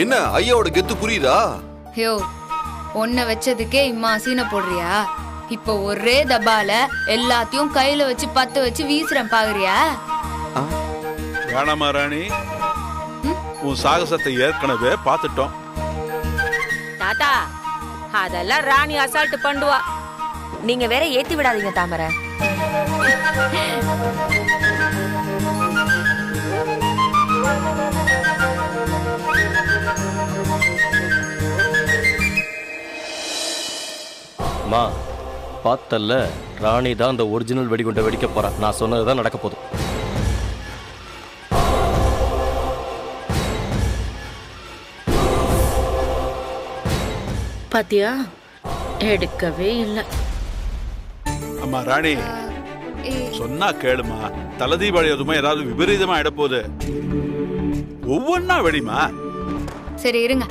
என்ன ஐயாவோட கெத்து புரியுதா? யோ, ஒன்ன வச்சதுக்கே இம்மா சீனை போடுறியா? இப்போ ஒரே தபால எல்லாத்தையும் கையில வச்சு பத்த வச்சு வீசுறேன் பாக்குறியா? வேணாமா ராணி, உன் சாகசத்தை ஏற்கனவே பார்த்துட்டோம். தாத்தா, அதெல்லாம் ராணி அசால்ட் பண்ணுவா. நீங்க வேற ஏத்தி விடாதீங்க தாமரை. மா பார்த்தல்ல, ராணி தான் அந்த ஒரிஜினல் வெடிகுண்டை வெடிக்க போறா. நான் சொன்னதுதான் நடக்க போகுது. பாத்தியா, எடுக்கவே இல்லை. அம்மா ராணி, சொன்னா கேளுமா. தலை தீபாவளி அதுமா ஏதாவது விபரீதமா ஆயிட போகுது. ஒவ்வொன்னா வெடிமா. சரி இருங்க.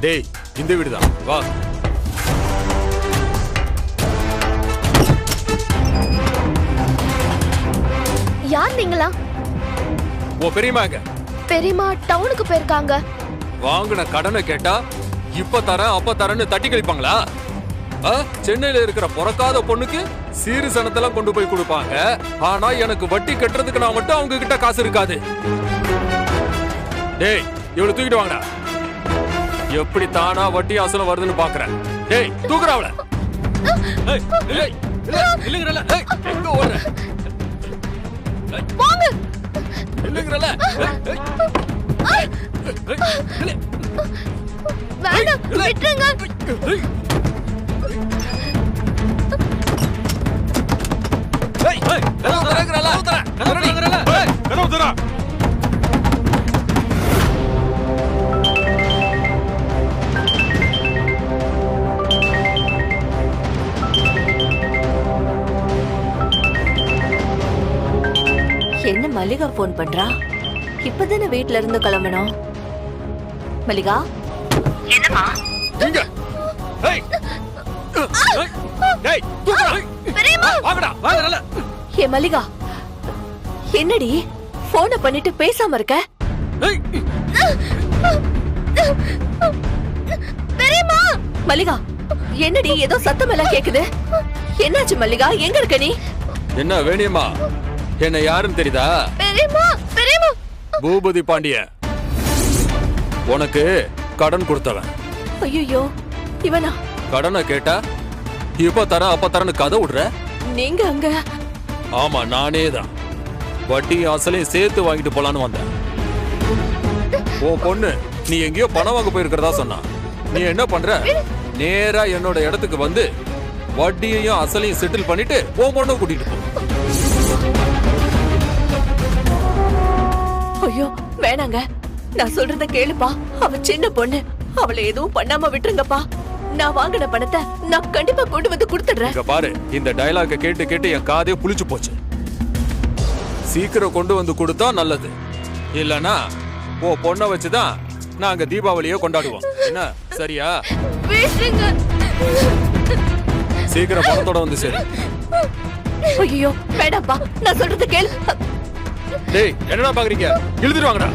டேய், இந்த வீடுதான், வா. யார் நீங்களா? ஓ பெரியமாங்க. பெரியமா டவுனுக்கு போயிருக்காங்க. வாங்கின கடனை கேட்டா இப்ப தரேன் அப்ப தரேன்னு தட்டி கழிப்பாங்களா? சென்னையில இருக்கிற பிறக்காத பொண்ணுக்கு சீரு சனத்தெல்லாம் கொண்டு போய் கொடுப்பாங்க. ஆனா எனக்கு வட்டி கட்டுறதுக்கு நான் மட்டும் அவங்க கிட்ட காசு இருக்காது. டேய், இவளை தூக்கிட்டு வாங்கடா. எப்படி தானா வட்டி அசலம் வருதுன்னு பாக்குறேன். டேய், தூக்குற அவளை. இல்லங்கறல, எங்க ஓடுற? வாங்க. இல்லங்கறல. வேண்டாம், விட்டுருங்க. என்ன மல்லிகா போன் பண்றா? இப்பதானே வீட்ல இருந்து கிளம்பணும். மல்லிகா, என்னமா? இங்க. ஏய். டேய், தூக்குடா. பெரியமா, வாங்கடா, வாங்கடா. ஏ மல்லிகா, என்னடி போனை பண்ணிட்டு பேசாம இருக்க? ஏய். பெரியமா. மல்லிகா, என்னடி ஏதோ சத்தம் எல்லாம் கேக்குது? என்னாச்சு மல்லிகா? எங்க இருக்க நீ? என்ன வேணியம்மா? என்ன யாருன்னு தெரியுதா? பெரியமா, பெரியமா. பூபதி பாண்டிய, உனக்கு கடன் கொடுத்தவன். ஐயோ, இவனா? கடனை கேட்டா இப்ப தர அப்ப தரன்னு கதை விடுற. நீங்க அங்க? ஆமா, நானே தான். வட்டி அசலையும் சேர்த்து வாங்கிட்டு போலான்னு வந்தேன். ஓ பொண்ணு நீ எங்கேயோ பணம் வாங்க போயிருக்கிறதா சொன்னா. நீ என்ன பண்ற? நேரா என்னோட இடத்துக்கு வந்து வட்டியையும் அசலையும் செட்டில் பண்ணிட்டு உன் பொண்ணை கூட்டிட்டு போ. ஐயோ வேணாங்க, நான் சொல்றத கேளுப்பா. அவ சின்ன பொண்ணு, அவளை எதுவும் பண்ணாம விட்டுருங்கப்பா. நான் வாங்கின பணத்தை நான் கண்டிப்பா கொண்டு வந்து கொடுத்துடுறேன். இங்க பாரு, இந்த டயலாக கேட்டு கேட்டு என் காதே புளிச்சு போச்சு. சீக்கிரம் கொண்டு வந்து கொடுத்தா நல்லது. இல்லனா ஓ பொண்ணை வச்சுதான் நாங்க தீபாவளியை கொண்டாடுவோம். என்ன சரியா? சீக்கிரம் பணத்தோட வந்து சரி. ஐயோ வேண்டாப்பா, நான் சொல்றத கேளு. டேய், என்னடா பாக்குறீங்க? இழுத்துட்டு வாங்கடா.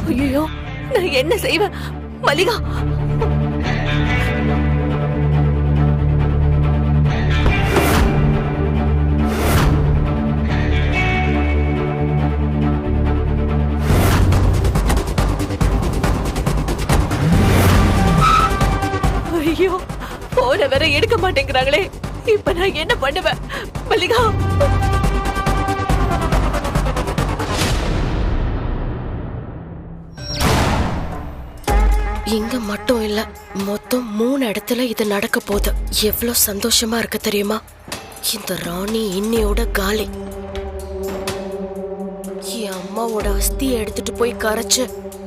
ஐயோ, நான் என்ன செய்வேன் மல்லிகா? ஐயோ, போன வேற எடுக்க மாட்டேங்கிறாங்களே. இப்ப நான் என்ன பண்ணுவேன் மல்லிகா? இங்க மட்டும் இல்ல, மொத்தம் 3 இடத்துல இது நடக்க போகுது. எவ்வளவு சந்தோஷமா இருக்கு தெரியுமா? இந்த ராணி இன்னையோட காலி. என் அம்மாவோட அஸ்தியை எடுத்துட்டு போய் கரைச்சு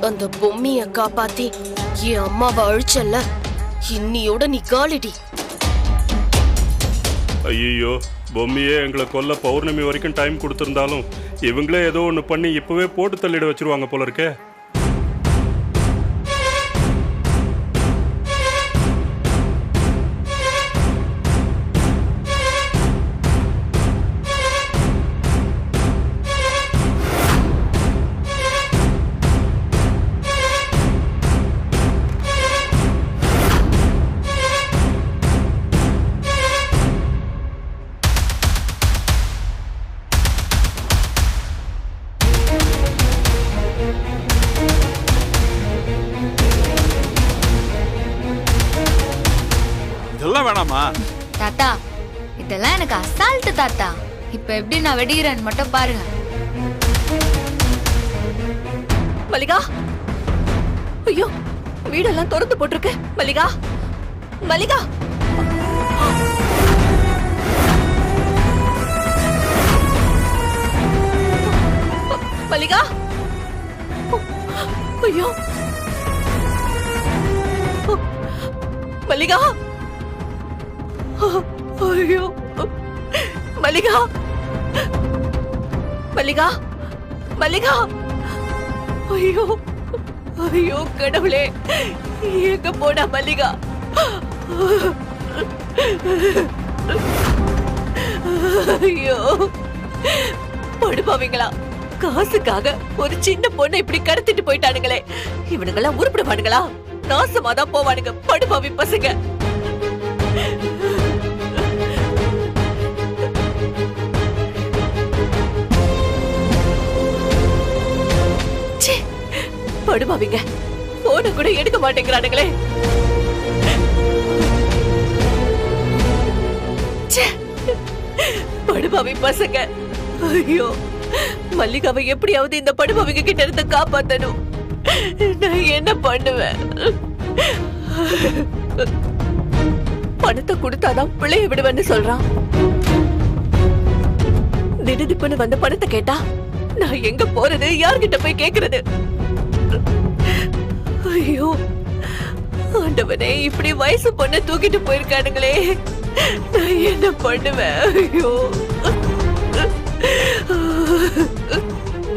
அந்த பொம்மைய காப்பாத்தி என் அம்மாவை அழிச்சல்ல, இன்னியோட நீ காலிடி. ஐயோ, பொம்மையே எங்களை கொல்ல பௌர்ணமி வரைக்கும் டைம் கொடுத்திருந்தாலும் இவங்களே ஏதோ ஒன்று பண்ணி இப்பவே போட்டு தள்ளிட வச்சிருவாங்க போல இருக்கே. இதெல்லாம் வேணாமா தாத்தா? இதெல்லாம் எனக்கு அசால்ட்டு தாத்தா. இப்ப எப்படி நான் வெடிக்கிறேன்னு மட்டும் பாருங்க. மல்லிகா, ஐயோ, வீடெல்லாம் திறந்து போட்டிருக்கு. மல்லிகா, மல்லிகா, மல்லிகா, ஐயோ, மல்லிகா, ஐயோ, மல்லிகா, மல்லிகா, மல்லிகா, ஐயோ, ஐயோ கடவுளே, எங்க போனா மல்லிகா? ஐயோ, படுபாவீங்களா? காசுக்காக ஒரு சின்ன பொண்ணை இப்படி கடத்திட்டு போயிட்டானுங்களே. இவனுங்கெல்லாம் உருப்பிடுவானுங்களா? நாசமாதான் போவானுங்க படுபாவி பசங்க. படுபாவிங்க, போன கூட எடுக்க மாட்டேங்கிறானுங்களே. படுபாவி பசங்க. ஐயோ, மல்லிகாவை எப்படியாவது இந்த படுபாவிங்க கிட்ட இருந்து காப்பாத்தணும். நான் என்ன பண்ணுவேன்? பணத்தை கொடுத்தாதான் பிள்ளைய விடுவேன்னு சொல்றான். திடுதிப்புன்னு வந்து பணத்தை கேட்டா நான் எங்க போறது? யார்கிட்ட போய் கேக்குறது? ஐயோ ஆண்டவனே, இப்படி வயசு பொண்ணை தூக்கிட்டு போயிருக்கானுங்களே. நான் என்ன பண்ணுவேன்? ஐயோ,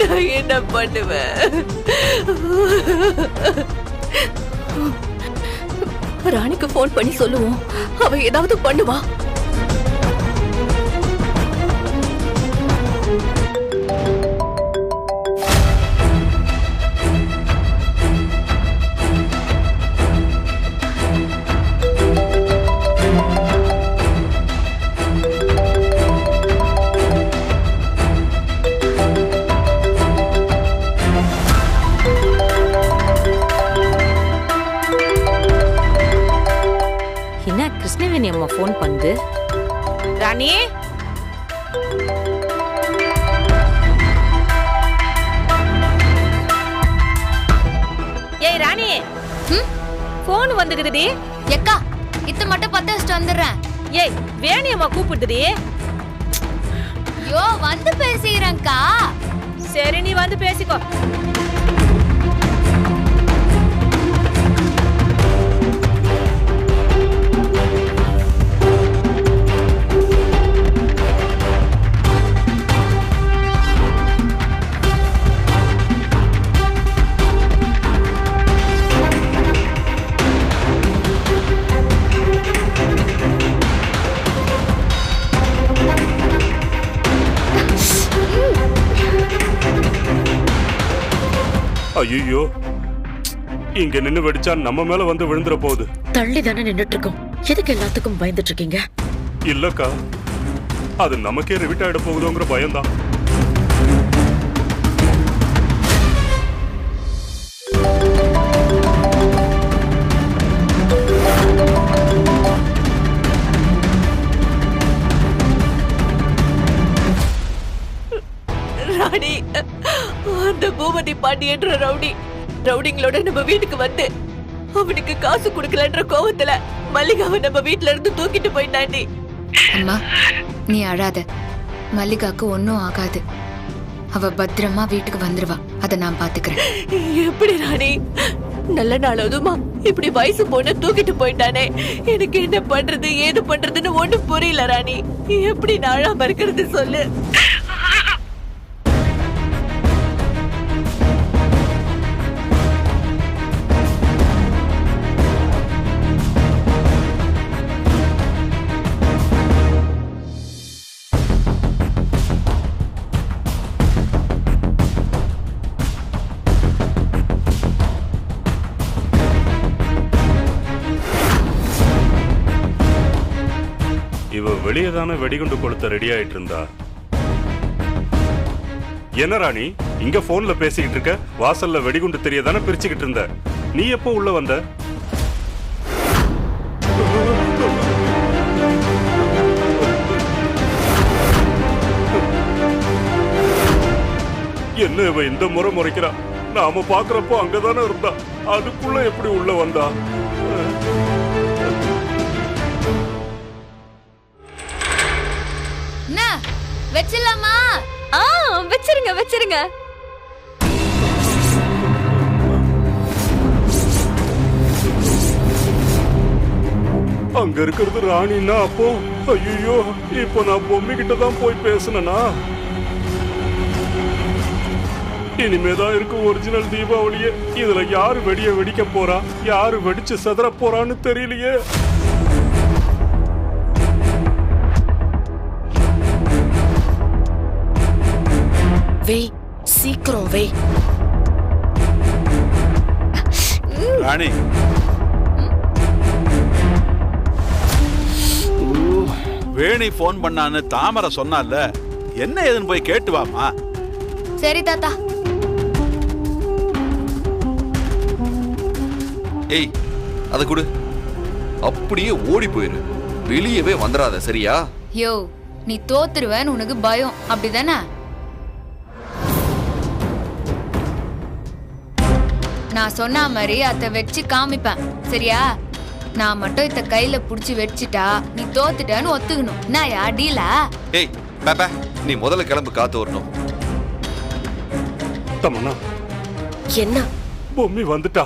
நான் என்ன பண்ணுவேன்? ராணிக்கு போன் பண்ணி சொல்லுவோம், அவ ஏதாவது பண்ணுவா. கிருஷ்ணவேணி அம்மா போன் பண்ணுது. ராணி, ஏய் ராணி, போன் வந்துக்குதுடி. எக்கா, இத்த மட்டும் 10 வச்சுட்டு வந்துடுறேன். ஏய், வேணி அம்மா கூப்பிடுதுடி. யோ, வந்து பேசிக்கிறேன்க்கா. சரி, நீ வந்து பேசிக்கோ. ஐயோ, இங்க நின்னு வெடிச்சா நம்ம மேல வந்து விழுந்துற போகுது. தள்ளி தானே நின்னுட்டு இருக்கோம். எதுக்கு எல்லாத்துக்கும் பயந்துட்டு இருக்கீங்க? இல்லக்கா, அது நமக்கே ரிவிட் ஆயிட போகுதோங்கிற பயம்தான். ராணி, அந்த பூமதி பாண்டியன்ற ரவுடிங்களோட நம்ம வீட்டுக்கு வந்து அவனுக்கு காசு குடுக்கலன்ற கோவத்துல மல்லிகாவை நம்ம வீட்ல இருந்து தூக்கிட்டு போயிட்டாண்டி. அம்மா நீ அழாத, மல்லிகாக்கு ஒன்னும் ஆகாது. அவ பத்திரமா வீட்டுக்கு வந்துருவா, அத நான் பாத்துக்கிறேன். எப்படி ராணி? நல்ல நாள் அதுமா இப்படி வயசு பொண்ணு தூக்கிட்டு போயிட்டானே, எனக்கு என்ன பண்றது ஏது பண்றதுன்னு ஒண்ணும் புரியல ராணி. எப்படி நான் அழாம இருக்கிறது சொல்லு. இவ வெளியே தானே வெடிகுண்டு கொளுத்த ரெடி ஆயிட்டு இருந்தா. என்ன ராணி இங்க போன்ல பேசிக்கிட்டு இருக்க? வாசல்ல வெடிகுண்டு தெரியதானே பிரிச்சுக்கிட்டு இருந்த. நீ எப்போ உள்ள வந்த? என்ன இவ இந்த முறை முறைக்கிறா? நாம பாக்குறப்போ அங்கதானே இருந்தா, அதுக்குள்ள எப்படி உள்ள வந்தா? வெச்சிடலாமா? வச்சிருங்க வச்சிருங்க. அங்க இருக்கிறது ராணின்னா அப்போ ஐயோ, இப்போ நான் பொம்மி கிட்ட தான் போய் பேசினா. இனிமேதான் இருக்கு ஒரிஜினல் தீபாவளியே. இதுல யாரு வெடிய வெடிக்க போறா, யாரு வெடிச்சு செதற போறான்னு தெரியலையே. வே சீக்கிரம் வே. ராணி வேணி போன் பண்ணான்னு தாமரை சொன்னால, என்ன ஏதுன்னு போய் கேட்டு வாமா. சரி தாத்தா. ஏய் அத குடு, அப்படியே ஓடி போயிரு, வெளியவே வந்துடாத சரியா? யோ நீ தோத்துருவேன்னு உனக்கு பயம் அப்படிதானே? நான் சொன்ன மாதிரி அத வச்சு காமிப்பேன் சரியா? நான் மட்டும் இத கையில புடிச்சு வெச்சிட்டா நீ தோத்துட்டேன்னு ஒத்துக்கணும். நாயா டீலா? ஏய் பாப்பா, நீ முதல்ல கிளம்பு, காத்து வரணும். தமன்னா என்ன? பொம்மி வந்துட்டா.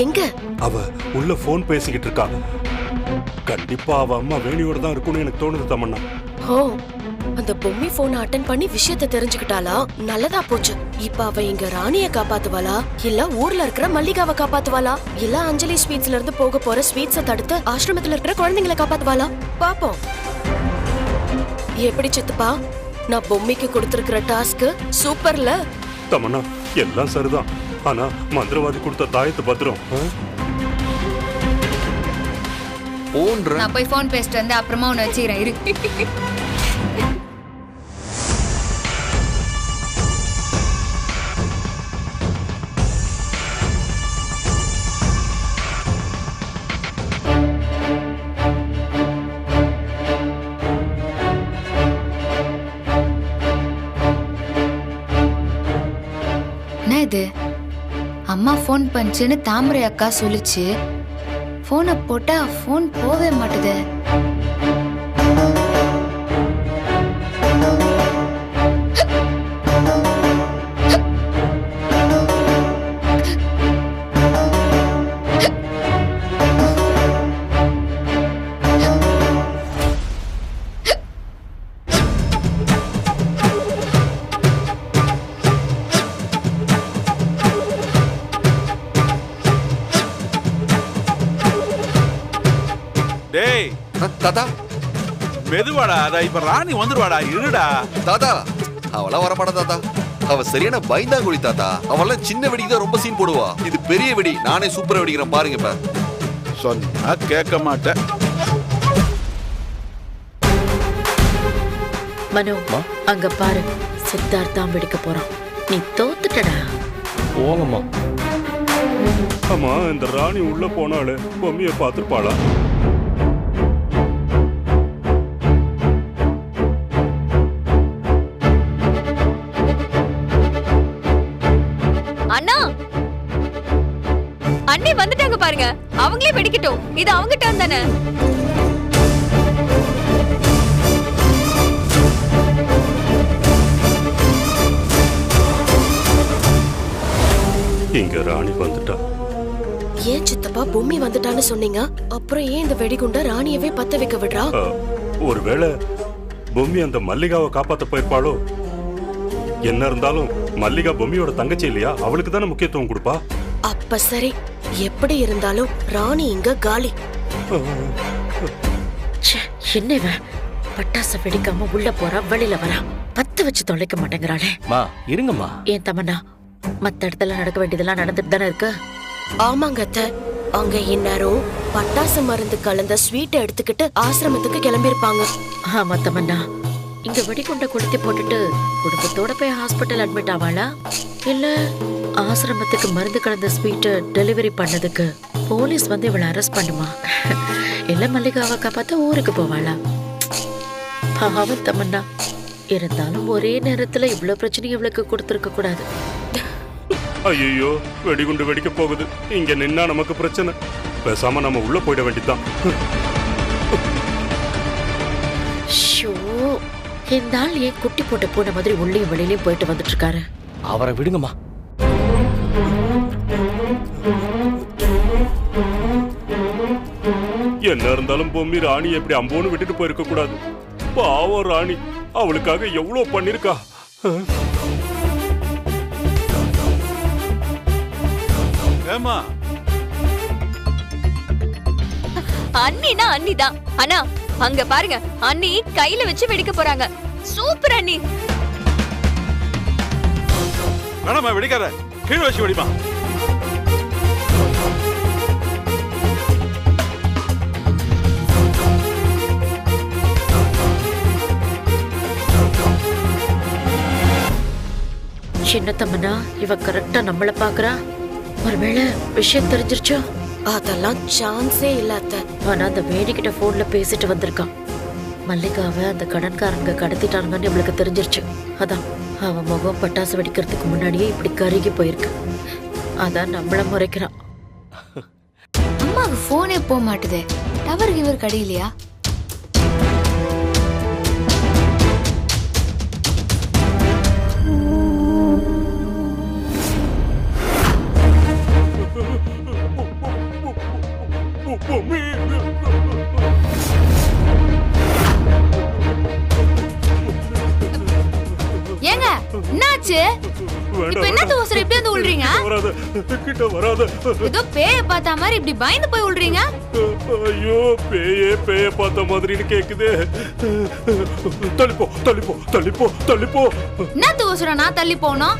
எங்க? அவ உள்ள போன் பேசிக்கிட்டு இருக்கா. கண்டிப்பா அவ அம்மா வேணியோட தான் இருக்கும்னு எனக்கு தோணுது தமன்னா. ஓ, அந்த பொம்மி போன் அட்டெண்ட் பண்ணி விஷயத்தை தெரிஞ்சுக்கிட்டாளா? நல்லதா போச்சு. இப்ப அவ எங்க ராணிய காப்பாத்துவாளா, இல்ல ஊர்ல இருக்கிற மல்லிகாவை காப்பாத்துவாளா, இல்ல அஞ்சலி ஸ்வீட்ஸ்ல இருந்து போக போற ஸ்வீட்ஸை தடுத்து ஆசிரமத்துல இருக்கிற குழந்தைங்களை காப்பாத்துவாளா? பாப்போம். எப்படி சித்துப்பா, நான் பொம்மிக்கு கொடுத்திருக்கிற டாஸ்க் சூப்பர்ல. தமன்னா எல்லாம் சரிதான், ஆனா மந்திரவாதி கொடுத்த தாயத்து பத்திரம். நான் போய் போன் பேசிட்டு வந்து அப்புறமா உன்னை வச்சுக்கிறேன் இரு. என்ன இது? அம்மா போன் பண்ணுச்சுன்னு தாமரை அக்கா சொல்லிச்சு. போனை போட்டா போன் போவே மாட்டுது. தாத்தா மெதுவாடா, இப்ப ராணி வந்துருவாடா, இருடா. தாத்தா அவளா வரமாட்டா தாத்தா, அவ சரியான பயந்தாங்குழி தாத்தா. அவெல்லாம் சின்ன வெடிக்கு தான் ரொம்ப சீன் போடுவா, இது பெரிய வெடி, நானே சூப்பரா வெடிக்கிறேன் பாருங்க. இப்ப சொன்னா கேட்க மாட்டேன். மனோ அங்க பாரு, சித்தார்த்தான் வெடிக்க போறான். நீ தோத்துட்டடா. போங்கம்மா. ஆமா, இந்த ராணி உள்ள போனாலே பொம்மிய பாத்துப்பாளா? அண்ணா அவங்களே வெடிக்கட்டும். இது அவங்க டர்ன் தானே. இங்க ராணி வந்துட்டா. ஏன் சித்தப்பா பொம்மி வந்துட்டான்னு சொன்னீங்க? அப்புறம் ஏன் இந்த வெடிகுண்ட ராணியவே பத்த வைக்க விடுறா? ஒருவேளை பொம்மி அந்த மல்லிகாவை காப்பாத்த போயிருப்பாளோ? என்ன இருந்தாலும் மல்லிகா பொம்மியோட தங்கச்சி இல்லையா? அவளுக்கு தானே முக்கியத்துவம் கொடுப்பா. அப்ப சரி, எப்படி இருந்தாலும் ராணி இங்க காலி. என்ன இவன் பட்டாசு வெடிக்காம உள்ள போறா, வெளியில வரா, பத்து வச்சு தொலைக்க மாட்டேங்கிறாளே. இருங்கம்மா. ஏன் தமன்னா, மத்த இடத்துல நடக்க வேண்டியதெல்லாம் நடந்துட்டு தானே இருக்கு. ஆமாங்க அத்தை, அங்க இந்நேரம் பட்டாசு மருந்து கலந்த ஸ்வீட் எடுத்துக்கிட்டு ஆசிரமத்துக்கு கிளம்பிருப்பாங்க. ஆமா தமன்னா, இங்க வெடிகுண்ட கொளுத்தி போட்டுட்டு குடும்பத்தோட போய் ஹாஸ்பிட்டல் அட்மிட் ஆவாளா, இல்ல ஆசிரமத்துக்கு மருந்து கலந்த ஸ்வீட்டை டெலிவரி பண்ணதுக்கு போலீஸ் வந்து இவளை அரெஸ்ட் பண்ணுமா, இல்ல மல்லிகாவை காப்பாத்த ஊருக்கு போவாளா? பாவம் தமன்னா, இருந்தாலும் ஒரே நேரத்துல இவ்வளவு பிரச்சனை இவளுக்கு கொடுத்திருக்க கூடாது. ஐயோ, வெடிகுண்டு வெடிக்க போகுது. இங்க நின்னா நமக்கு பிரச்சனை. பேசாம நம்ம உள்ள போயிட வேண்டியதுதான். இந்த ஆள் ஏன் குட்டி போட்ட போன மாதிரி உள்ளேயும் வெளியிலயும் போயிட்டு வந்துட்டு இருக்காரு? அவரை விடுங்கம்மா. என்ன இருந்தாலும் பொம்மி ராணி எப்படி அம்போன்னு விட்டுட்டு போயிருக்க கூடாது. பாவம் ராணி, அவளுக்காக எவ்வளவு பண்ணிருக்கா. ஏமா அண்ணினா அண்ணிதான். அண்ணா அங்க பாருங்க, அண்ணி கையில வச்சு வெடிக்க போறாங்க. சூப்பர் அண்ணி. வேணாமா, வெடிக்காத, கீழே வச்சு வெடிமா. சின்ன தம்மனா, இவ கரெக்டா நம்மள பாக்குறா. ஒருவேளை விஷயம் தெரிஞ்சிருச்சோ? அதெல்லாம் சான்ஸே இல்ல அத்தை. ஆனா அந்த வேடிக்கிட்ட போன்ல பேசிட்டு வந்திருக்கான். மல்லிகாவை அந்த கடன்காரங்க கடத்திட்டாங்கன்னு இவளுக்கு தெரிஞ்சிருச்சு. அதான் அவன் முகம் பட்டாசு வெடிக்கிறதுக்கு முன்னாடியே இப்படி கருகி போயிருக்கு. அதான் நம்மள முறைக்கிறான். அம்மாவுக்கு போனே போக மாட்டுதே. Tower giver கடையிலையா? ஏங்க என்னாச்சு? இப்ப என்னது ஓசர இப்படி வந்து உள்றீங்க? கிட்ட வராத. ஏதோ பேய பார்த்த மாதிரி இப்படி பயந்து போய் உள்றீங்க. ஐயோ, பேய பார்த்த மாதிரின்னு கேக்குதே. தள்ளிப்போ தள்ளிப்போ தள்ளிப்போ தள்ளிப்போ. என்னது ஓசர நான் தள்ளி போனோம்?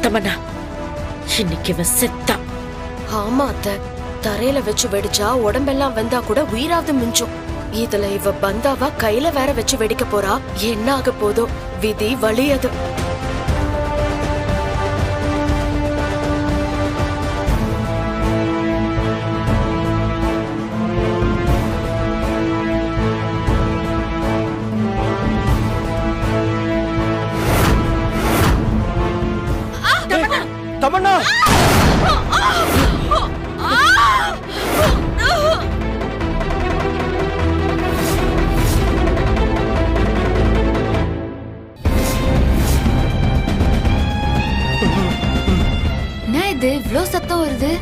தமன்னா, இன்னைக்கு இவ செத்தா. ஆமா அத்தை, தரையில வச்சு வெடிச்சா உடம்பெல்லாம் வெந்தா கூட உயிராவது மிஞ்சும். இதுல இவ பந்தாவா கையில வேற வச்சு வெடிக்க போறா. என்ன ஆக போதோ, விதி வலியது. தமன்னா, என்ன இது இவ்ளோ சத்தம் வருது?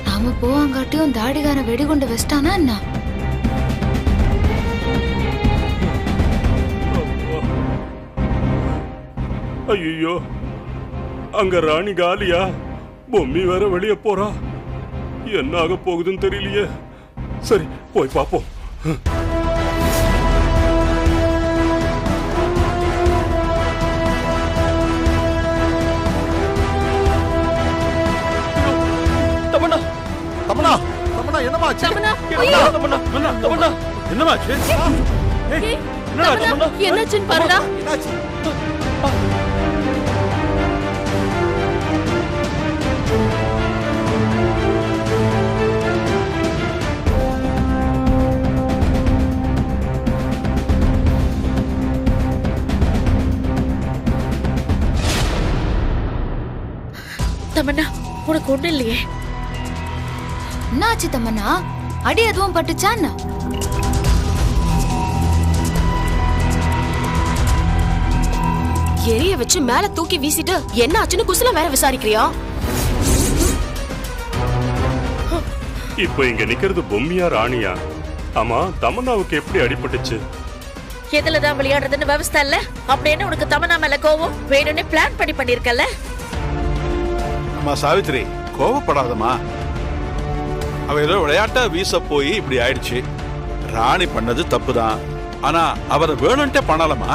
நாம போவாங்காட்டியும் தாடிகார வெடிகுண்டு வச்சிட்டானா என்ன? ஐயோ, அங்க ராணி காலியா? பொம்மி வேற வெளியே போறா. என்ன ஆக போகுதுன்னு தெரியலையே. சரி, போய் பாப்போம். தமன்னா, தமன்னா, தமன்னா, என்னமாச்சு? தமன்னா, என்னமாச்சு? என்னாச்சுன்னு பாருடா. தமன்னா உனக்கு ஒண்ணு இல்லையே? என்னாச்சு தமன்னா? அடி எதுவும் பட்டுச்சா என்ன? எரிய வச்சு மேல தூக்கி வீசிட்டு என்ன ஆச்சுன்னு குசல வேற விசாரிக்கிறியா? இப்போ இங்க நிக்கிறது பொம்மியா ராணியா? ஆமா, தமன்னாவுக்கு எப்படி அடிபட்டுச்சு? எதுலதான் விளையாடுறதுன்னு விவசாய இல்ல அப்படின்னு உனக்கு தமன்னா மேல கோவம் வேணும்னே பிளான் பண்ணிருக்கல? அம்மா சாவித்ரி, கோவப்படாதம்மா. அவ ஏதோ விளையாட்டா வீச போய் இப்படி ஆயிடுச்சு. ராணி பண்ணது தப்புதான், ஆனா அவரை வேணும்ட்டே பண்ணலமா.